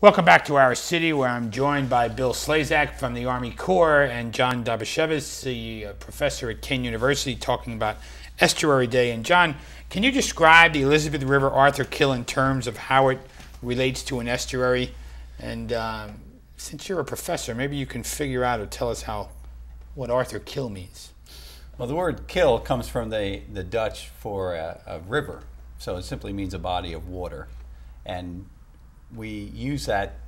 Welcome back to our city, where I'm joined by Bill Slezak from the Army Corps and John Dobroshevitz, the professor at Kean University, talking about Estuary Day. And John, can you describe the Elizabeth River Arthur Kill in terms of how it relates to an estuary? And since you're a professor, maybe you can figure out or tell us what Arthur Kill means. Well, the word kill comes from the Dutch for a river, so it simply means a body of water. And we use that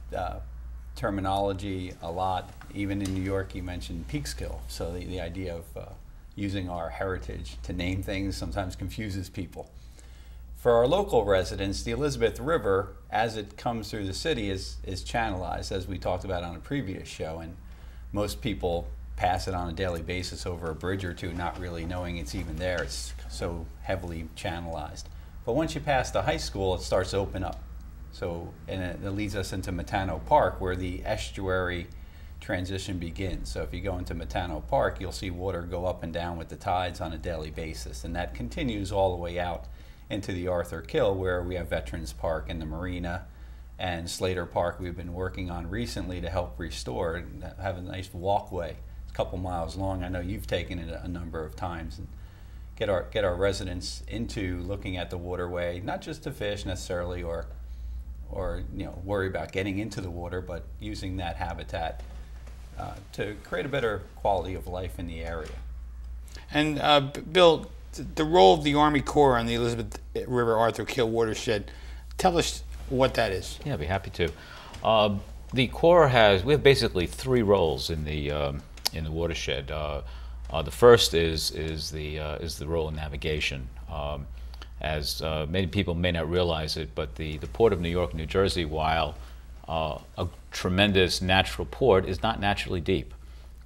terminology a lot. Even in New York, you mentioned Peekskill. So the idea of using our heritage to name things sometimes confuses people. For our local residents, the Elizabeth River, as it comes through the city, is channelized, as we talked about on a previous show. And most people pass it on a daily basis over a bridge or two, not really knowing it's even there. It's so heavily channelized. But once you pass the high school, it starts to open up. So, and it leads us into Matano Park, where the estuary transition begins. So if you go into Matano Park, you'll see water go up and down with the tides on a daily basis. And that continues all the way out into the Arthur Kill, where we have Veterans Park and the Marina, and Slater Park we've been working on recently to help restore and have a nice walkway. It's a couple miles long. I know you've taken it a number of times. And get our residents into looking at the waterway, not just to fish necessarily, or worry about getting into the water, but using that habitat to create a better quality of life in the area. And Bill, the role of the Army Corps on the Elizabeth River Arthur Kill watershed, tell us what that is. Yeah, I'd be happy to. The Corps we have basically three roles in the watershed. The first is the role in navigation. As many people may not realize it, but the Port of New York, New Jersey, while a tremendous natural port, is not naturally deep.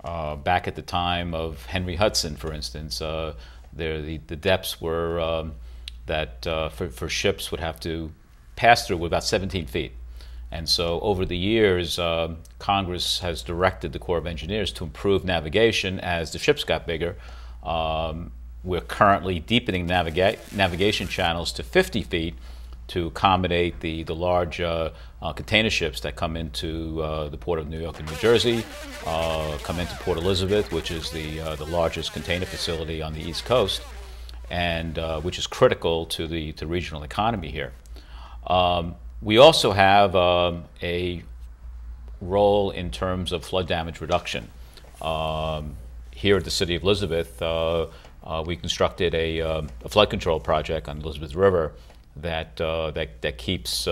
Back at the time of Henry Hudson, for instance, the depths were that for ships would have to pass through were about 17 feet. And so over the years, Congress has directed the Corps of Engineers to improve navigation as the ships got bigger. We're currently deepening navigation channels to 50 feet to accommodate the large container ships that come into the Port of New York and New Jersey, come into Port Elizabeth, which is the largest container facility on the East Coast, and which is critical to the regional economy here. We also have a role in terms of flood damage reduction. Here at the City of Elizabeth, we constructed a flood control project on the Elizabeth River that keeps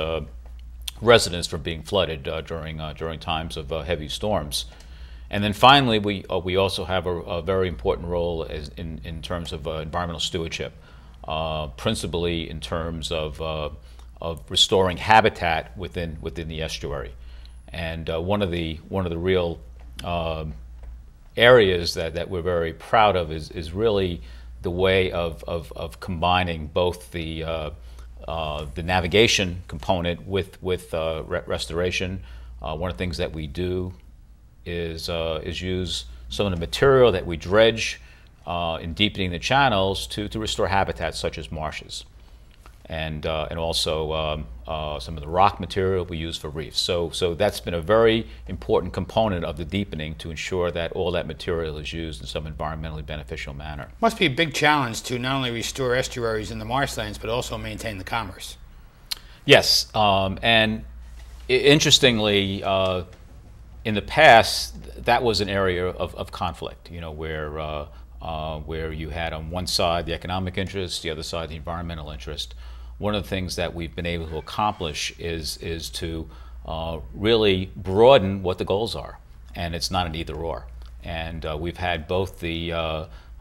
residents from being flooded during times of heavy storms. And then finally, we also have a very important role in terms of environmental stewardship, principally in terms of restoring habitat within the estuary. And one of the real areas that we're very proud of is really the way of combining both the navigation component with restoration. One of the things that we do is use some of the material that we dredge in deepening the channels to restore habitats such as marshes. And also some of the rock material we use for reefs. So that's been a very important component of the deepening to ensure that all that material is used in some environmentally beneficial manner. Must be a big challenge to not only restore estuaries in the marshlands, but also maintain the commerce. Yes, and interestingly, in the past, that was an area of conflict, where you had on one side the economic interest, the other side the environmental interest. One of the things that we've been able to accomplish is to really broaden what the goals are, and it's not an either-or. And we've had both the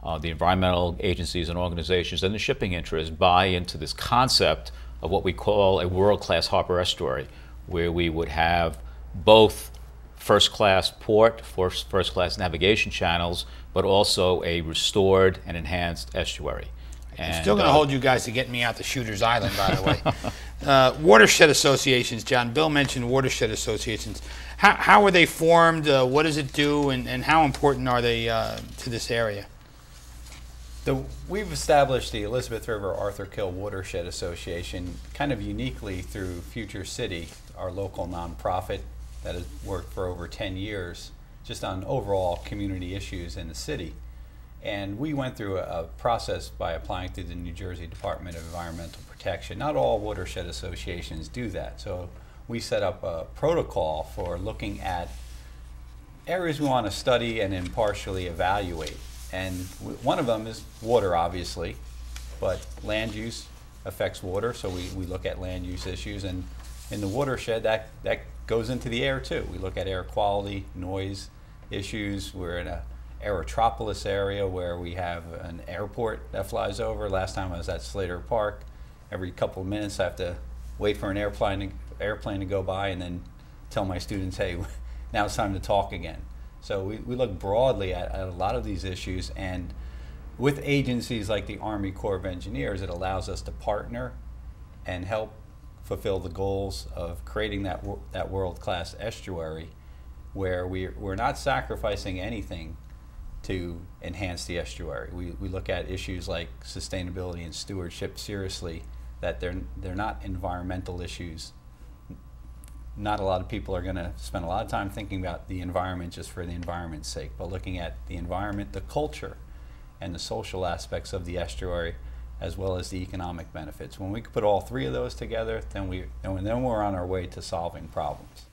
environmental agencies and organizations and the shipping interests buy into this concept of what we call a world-class harbor estuary, where we would have both first-class port, first-class navigation channels, but also a restored and enhanced estuary. I'm still going to hold you guys to getting me out to Shooter's Island, by the way. Watershed associations, John. Bill mentioned watershed associations. How are they formed? What does it do? And how important are they to this area? We've established the Elizabeth River Arthur Kill Watershed Association kind of uniquely through Future City, our local nonprofit that has worked for over 10 years just on overall community issues in the city. And we went through a process by applying to the New Jersey Department of Environmental Protection. Not all watershed associations do that. So we set up a protocol for looking at areas we want to study and impartially evaluate. And one of them is water, obviously, but land use affects water, so we look at land use issues. And in the watershed, that goes into the air too. We look at air quality, noise issues. We're in a aerotropolis area where we have an airport that flies over. Last time I was at Slater Park, every couple of minutes I have to wait for an airplane to go by and then tell my students, hey, now it's time to talk again. So we look broadly at a lot of these issues, and with agencies like the Army Corps of Engineers, it allows us to partner and help fulfill the goals of creating that world-class estuary where we're not sacrificing anything to enhance the estuary. We look at issues like sustainability and stewardship seriously, that they're not environmental issues. Not a lot of people are going to spend a lot of time thinking about the environment just for the environment's sake, but looking at the environment, the culture, and the social aspects of the estuary, as well as the economic benefits. When we put all three of those together, then we're on our way to solving problems.